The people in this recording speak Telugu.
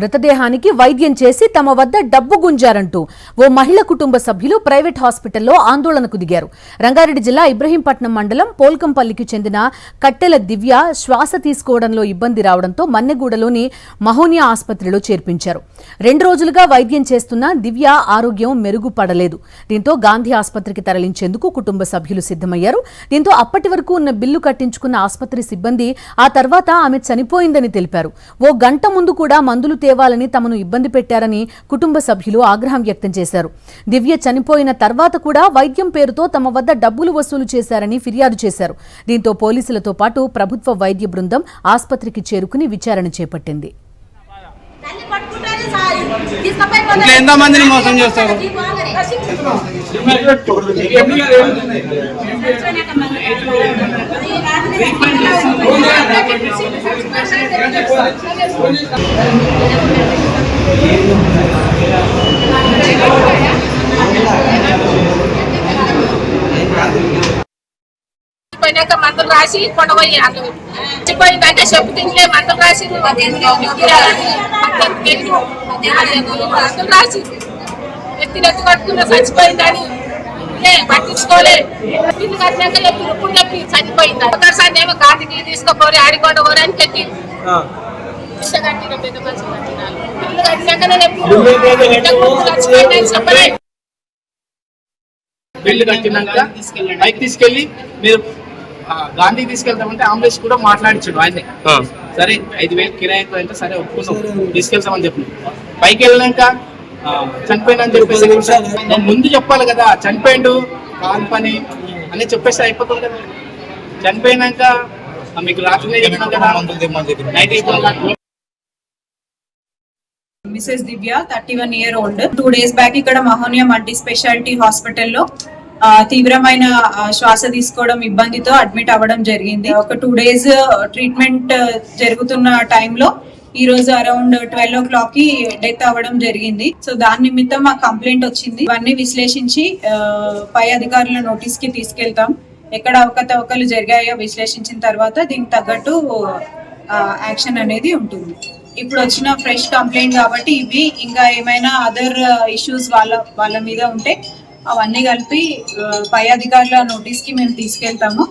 మృతదేహానికి వైద్యం చేసి తమ వద్ద డబ్బు గుంజారంటూ ఓ మహిళ కుటుంబ సభ్యులు ప్రైవేట్ హాస్పిటల్లో ఆందోళనకు దిగారు. రంగారెడ్డి జిల్లా ఇబ్రహీంపట్నం మండలం పోల్కంపల్లికి చెందిన కట్టెల దివ్య శ్వాస తీసుకోవడంలో ఇబ్బంది రావడంతో మన్నెగూడలోని మహోనియా ఆసుపత్రిలో చేర్పించారు. 2 రోజులుగా వైద్యం చేస్తున్న దివ్య ఆరోగ్యం మెరుగుపడలేదు. దీంతో గాంధీ ఆసుపత్రికి తరలించేందుకు కుటుంబ సభ్యులు సిద్ధమయ్యారు. దీంతో అప్పటి వరకు ఉన్న బిల్లు కట్టించుకున్న ఆసుపత్రి సిబ్బంది ఆ తర్వాత ఆమె చనిపోయిందని తెలిపారు. ఓ గంట ముందు కూడా మందులు తేవాలని తమను ఇబ్బంది పెట్టారని కుటుంబ సభ్యులు ఆగ్రహం వ్యక్తం చేశారు. దివ్య చనిపోయిన తర్వాత కూడా వైద్యం పేరుతో తమ వద్ద డబ్బులు వసూలు చేశారని ఫిర్యాదు చేశారు. దీంతో పోలీసులతో పాటు ప్రభుత్వ వైద్య బృందం ఆసుపత్రికి చేరుకుని విచారణ చేపట్టింది. ఎంతమందిని మోసం చేస్తారు? మందులు రాసి కొనబోయి చచ్చిపోయిందంటే చెప్పు తింటే మందులు రాసి మందులు రాసి ఎత్తినెత్తి పట్టుకున్న చచ్చిపోయిందని పట్టించుకోలే. ఇల్లు కట్టినాక ఎప్పుడు చెప్పి చనిపోయింది. ఒకసారి ఏమో గాంధీకి తీసుకోపోయి ఆడికొండ పోరే అని పెట్టి కట్టిన పెద్ద మనిషి కట్టినాను. ఇల్లు కట్టినాక చచ్చిపోయిందని చెప్పలే. బిల్లు కట్టినాక బైక్ తీసుకెళ్లి మీరు గాంధీకి తీసుకెళ్తామంటే అంబులెన్స్ కూడా మాట్లాడించాడు ఆయన్ని. సరే 5,000 కిరాయి అంటే సరే ఒప్పుకున్నాం, తీసుకెళ్తామని చెప్పిన. పైకి వెళ్ళినాక చనిపోయినా అని చెప్పేసి ముందు చెప్పాలి కదా, చనిపోయిండు కాని పని అని చెప్పేసి అయిపోతుంది కదా. చనిపోయినాక మీకు రాత్రి చెప్పినాం కదా నైట్. మిసెస్ దివ్య 31 year old 2 days బ్యాక్ ఇక్కడ మహోనియా మల్టీ స్పెషాలిటీ హాస్పిటల్లో తీవ్రమైన శ్వాస తీసుకోవడం ఇబ్బందితో అడ్మిట్ అవ్వడం జరిగింది. ఒక 2 days ట్రీట్మెంట్ జరుగుతున్న టైంలో ఈ రోజు అరౌండ్ 12 o'clock కి డెత్ అవ్వడం జరిగింది. సో దాని నిమిత్తం మాకు కంప్లైంట్ వచ్చింది. ఇవన్నీ విశ్లేషించి పై అధికారుల నోటీస్ కి తీసుకెళ్తాం. ఎక్కడ అవకతవకలు జరిగాయో విశ్లేషించిన తర్వాత దీనికి తగ్గట్టు యాక్షన్ అనేది ఉంటుంది. ఇప్పుడు వచ్చిన ఫ్రెష్ కంప్లైంట్ కాబట్టి ఇవి ఇంకా ఏమైనా అదర్ ఇష్యూస్ వాళ్ళ మీద ఉంటే అవన్నీ కలిపి పై అధికారుల నోటీస్ కి మేము తీసుకెళ్తాము.